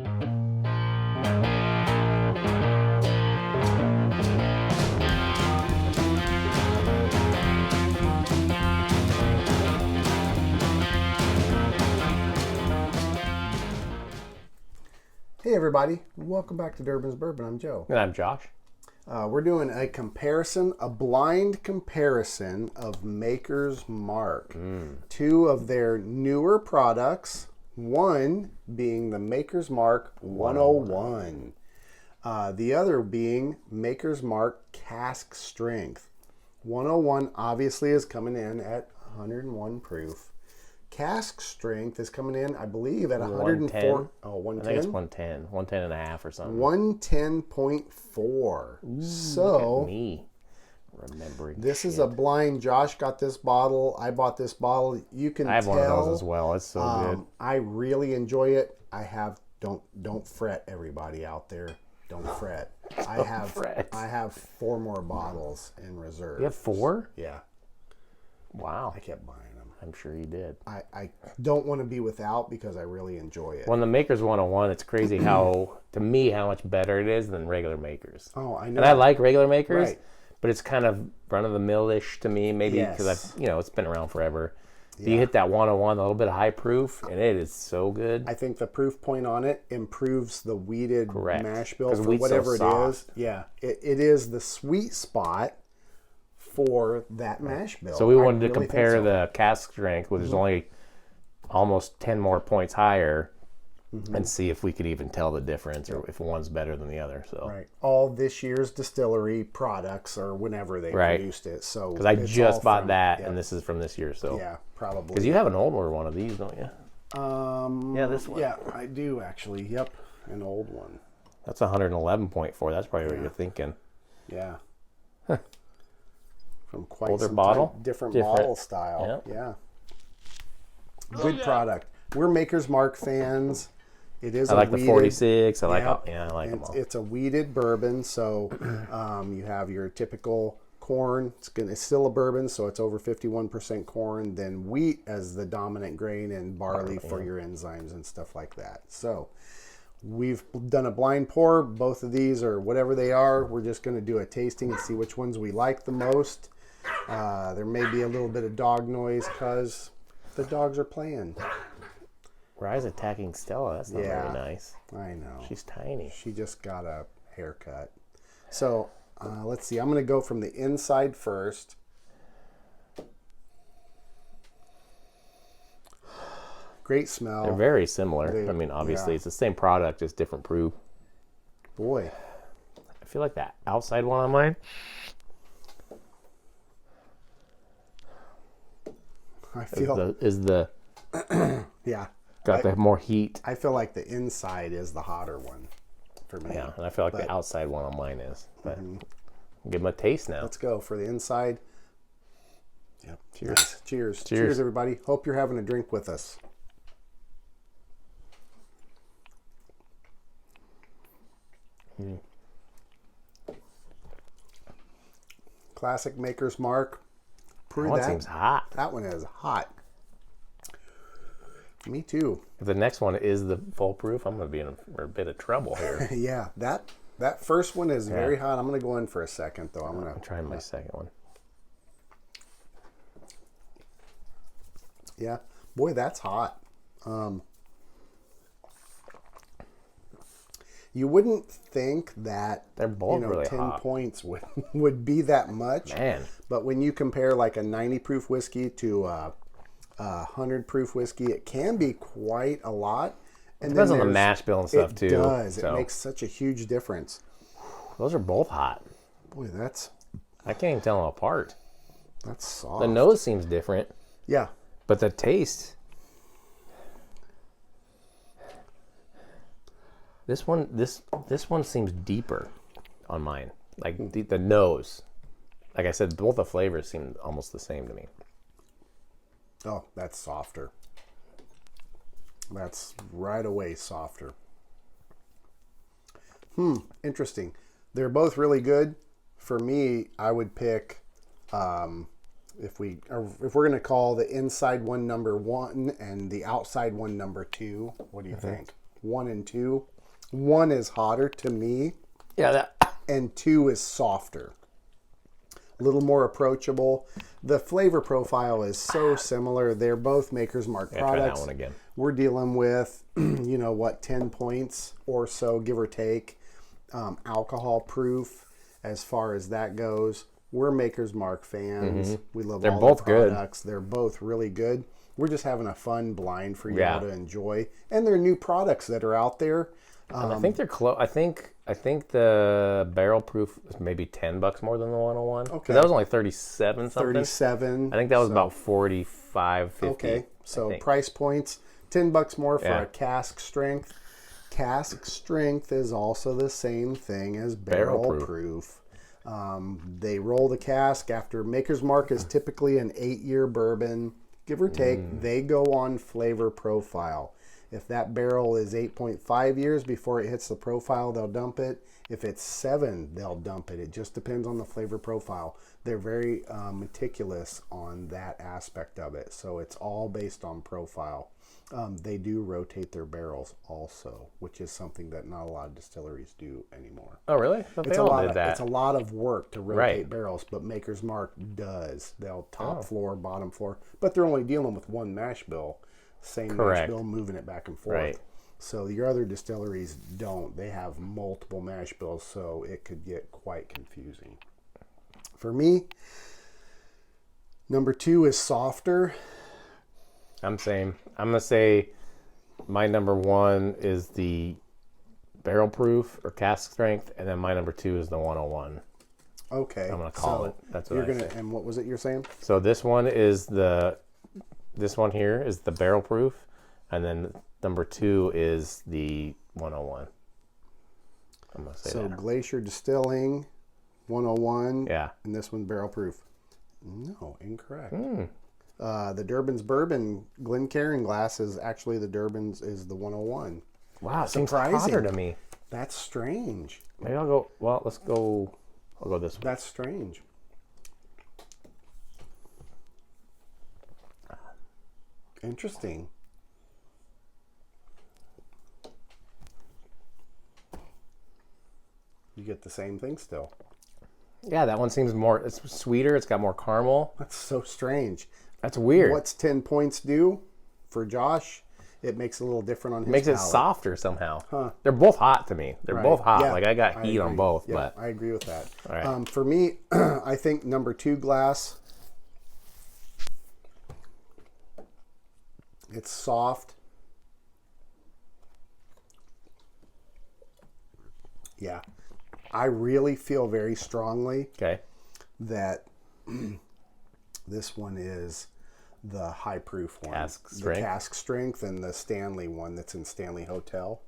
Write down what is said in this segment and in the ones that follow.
Hey everybody, welcome back to Durbin's Bourbon. I'm Joe. And I'm Josh. We're doing a comparison, a blind comparison of Maker's Mark. Two of their newer products, one being the Maker's Mark 101. The other being Maker's Mark Cask Strength. 101 obviously is coming in at 101 proof. Cask Strength is coming in, I believe, at 104. Oh, 110? I think it's 110. 110 and a half or something. 110.4. So, look at me remembering this is a blind. Josh got this bottle. I bought this bottle. You can tell. I have one of those as well. It's so good. I really enjoy it. I have, don't fret, everybody out there. Don't fret. I have 4 more bottles in reserve. You have 4? Yeah. Wow. I kept buying them. I'm sure you did. I don't want to be without because I really enjoy it. Well, the Maker's 101, it's crazy how much better it is than regular Makers. Oh, I know. And I like regular Makers, right. But it's kind of run-of-the-mill-ish to me, maybe because it's been around forever. Yeah. You hit that 101, a little bit of high proof, and it is so good. I think the proof point on it improves the wheated mash bill for wheat's whatever so it is. Yeah, it is the sweet spot for that mash bill. So we wanted to compare the cask strength, which is only almost 10 more points higher, and see if we could even tell the difference or if one's better than the other. So right, all this year's distillery products or whenever they produced it. So because I just bought that, and this is from this year. So yeah, probably because you have an older one of these, don't you? Yeah, this one. Yeah, I do actually. Yep, an old one. That's 111.4. That's probably what you're thinking. Yeah. From quite older some bottle, time, different bottle style. Yeah. Good product. We're Maker's Mark fans. It is. I like the 46. I like I like them all. It's a wheated bourbon, so you have your typical corn. It's still a bourbon, so it's over 51% corn. Then wheat as the dominant grain, and barley for your enzymes and stuff like that. So we've done a blind pour. Both of these, or whatever they are, we're just going to do a tasting and see which ones we like the most. There may be a little bit of dog noise because the dogs are playing. Rye's attacking Stella. That's not very nice. I know. She's tiny. She just got a haircut. So let's see. I'm going to go from the inside first. Great smell. They're very similar. I mean, obviously, it's the same product, just different proof. Boy. I feel like that outside one on mine. I feel is the yeah. Got the more heat. I feel like the inside is the hotter one for me. Yeah, and I feel like the outside one on mine is. But give them a taste now. Let's go for the inside. Yep. Cheers. Nice. Cheers. Cheers. Cheers, everybody. Hope you're having a drink with us. Classic Maker's Mark. That one seems hot. That one is hot. Me too. If the next one is the full proof, I'm going to be in a bit of trouble here. Yeah, that first one is very hot. I'm going to go in for a second, though. I'm trying my second one. Yeah. Boy, that's hot. You wouldn't think that they're both really 10 hot. points would be that much. Man. But when you compare like a 90 proof whiskey to a 100 proof whiskey, it can be quite a lot. And it depends on the mash bill and stuff too. It does. It makes such a huge difference. Those are both hot. Boy, I can't even tell them apart. That's soft. The nose seems different. Yeah. But the taste. This one seems deeper on mine. Like the nose. Like I said, both the flavors seem almost the same to me. Oh, that's softer. That's right away softer. Interesting. They're both really good. For me, I would pick if we're going to call the inside one number 1 and the outside one number 2. What do you think? 1 and 2. 1 is hotter to me, Yeah, and 2 is softer. A little more approachable. The flavor profile is so similar. They're both Maker's Mark products. try that one again. We're dealing with, 10 points or so, give or take. Alcohol proof as far as that goes. We're Maker's Mark fans. We love They're all both the good. products. They're both really good. We're just having a fun blind for you Yeah. all to enjoy. And they're new products that are out there. I think they're close. I think the barrel proof is maybe $10 more than the 101. Okay. That was only 37 something. 37. I think that was about 45, 50. Okay. So I think. price points, $10 more for Yeah. a cask strength. Cask strength is also the same thing as barrel proof. They roll the cask after Maker's Mark is typically an 8-year bourbon, give or take. They go on flavor profile. If that barrel is 8.5 years before it hits the profile, they'll dump it. If it's 7, they'll dump it. It just depends on the flavor profile. They're very meticulous on that aspect of it. So it's all based on profile. They do rotate their barrels also, which is something that not a lot of distilleries do anymore. Oh, really? I thought they all did that. It's a lot of work to rotate Right. barrels, but Maker's Mark does. They'll top floor, bottom floor, but they're only dealing with one mash bill. Same mash bill, moving it back and forth. Right. So your other distilleries don't. They have multiple mash bills, so it could get quite confusing. For me, number 2 is softer. I'm saying. I'm going to say my number 1 is the barrel proof or cask strength, and then my number 2 is the 101. Okay. I'm going to call it. That's what you're I gonna. say. And what was it you're saying? So this one here is the barrel proof, and then number 2 is the 101. I'm going to say So that. Glacier Distilling, 101. Yeah. And this one's barrel proof. No, incorrect. The Durbin's Bourbon Glencairn glass is actually the Durbin's is the 101. Wow, it seems Surprising. hotter to me. That's strange. Maybe I'll go. Well, let's go. I'll go this way. That's strange. Interesting. You get the same thing still. Yeah, that one seems more. It's sweeter. It's got more caramel. That's so strange. That's weird. What's 10 points do for Josh? It makes it a little different on his Makes it palate. softer somehow. They're both hot to me. They're both hot. Yeah, like I got heat on agree. both. Yeah, But I agree with that. All right. For me, I think number 2 glass. It's soft. Yeah. I really feel very strongly okay. that this one is the high proof one. Cask The strength? cask strength, and the Stanley one that's in Stanley Hotel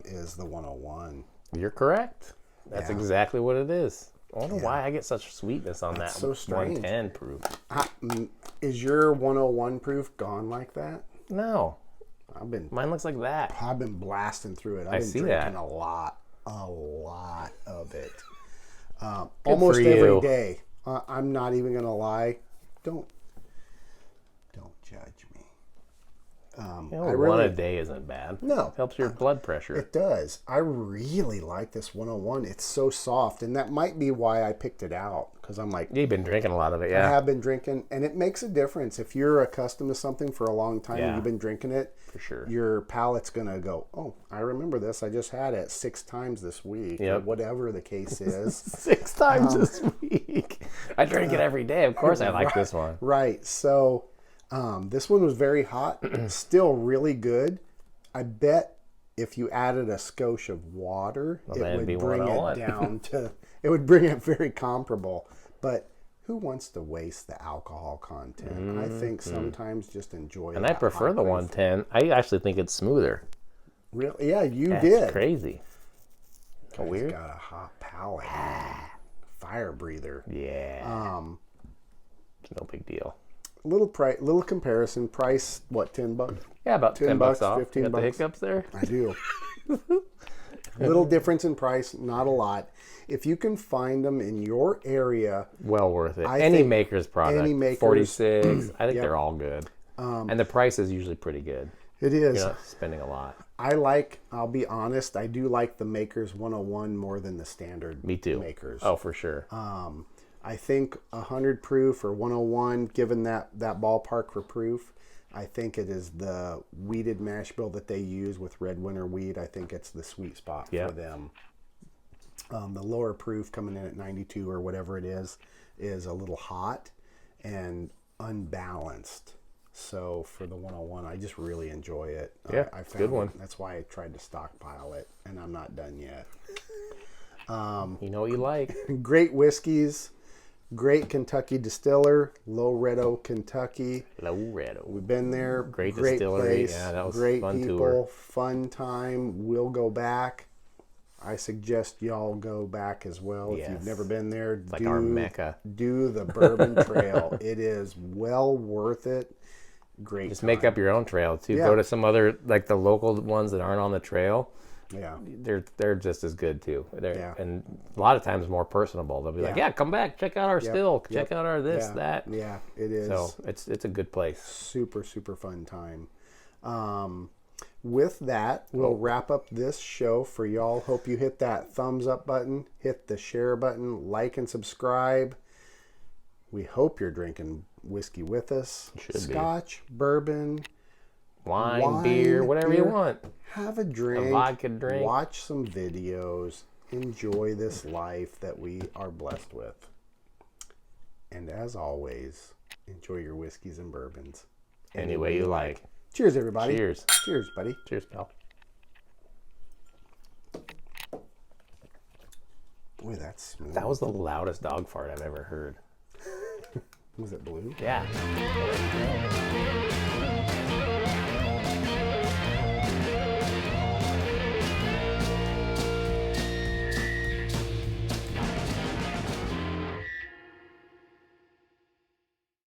is the 101. You're correct. That's Yeah. exactly what it is. I wonder why I get such sweetness on that so strange. 110 proof. Is your 101 proof gone like that? No, I've been mine looks like that. blasting through it. I've I been see drinking that. a lot of it. Almost for every you. day. I'm not even gonna lie. Don't judge me. One a day isn't bad. No. Helps your blood pressure. It does. I really like this 101. It's so soft, and that might be why I picked it out, because I'm like, You've been drinking a lot of it, I yeah. have been drinking, and it makes a difference. If you're accustomed to something for a long time and Yeah. you've been drinking it, For sure. your palate's going to go, oh, I remember this. I just had it 6 times this week, or Yep. whatever the case is. 6 times this week. I drink it every day. Of course I like this one. Right. So this one was very hot, still really good. I bet if you added a skosh of water, then it it'd would be bring 101. it down to, it would bring it very comparable. But who wants to waste the alcohol content? I think sometimes just enjoy And I prefer the 110. I actually think it's smoother. Really? Yeah, you That's did. crazy. Guy's Weird. got a hot palate. Fire breather. Yeah. It's no big deal. Little comparison. Price, what, $10? Yeah, about 10 bucks off. 15 You got the bucks. hiccups there? I do. Little difference in price, not a lot. If you can find them in your area, Well worth it. I Any think maker's product. any Maker's- 46. I think Yep. they're all good. And the price is usually pretty good. It is. You're not spending a lot. I'll be honest, I do like the Makers 101 more than the standard Me too. Makers. Oh, for sure. I think 100 proof or 101, given that ballpark for proof, I think it is the wheated mash bill that they use with Red Winter wheat. I think it's the sweet spot for them. The lower proof coming in at 92 or whatever it is a little hot and unbalanced. So for the 101, I just really enjoy it. Yeah, I it's a good one. That's why I tried to stockpile it, and I'm not done yet. You know what you like. Great whiskeys, great Kentucky distiller, Loretto, Kentucky. Loretto. We've been there. Great Great distillery. place, Yeah, that was great fun people, tour. fun time. We'll go back. I suggest y'all go back as well. If you've never been there, It's like our Mecca. do the Bourbon Trail. It is well worth it. Great. Just make up your own trail too. Yeah. Go to some other, like the local ones that aren't on the trail. Yeah. They're just as good too. Yeah. And a lot of times more personable. They'll be like, Yeah. come back, check out our still, Yep. check out our this, Yeah. that. Yeah, it is. So it's a good place. Super, super fun time. With that, we'll wrap up this show for y'all. Hope you hit that thumbs up button, hit the share button, like and subscribe. We hope you're drinking whiskey with us. Should be. Scotch, bourbon, Wine, beer, whatever you beer. want. Have a drink. A vodka drink. Watch some videos. Enjoy this life that we are blessed with. And as always, enjoy your whiskeys and bourbons. Any way you like. Cheers, everybody. Cheers. Cheers, buddy. Cheers, pal. Boy, that's smooth. That was the loudest dog fart I've ever heard. Was it blue? Yeah.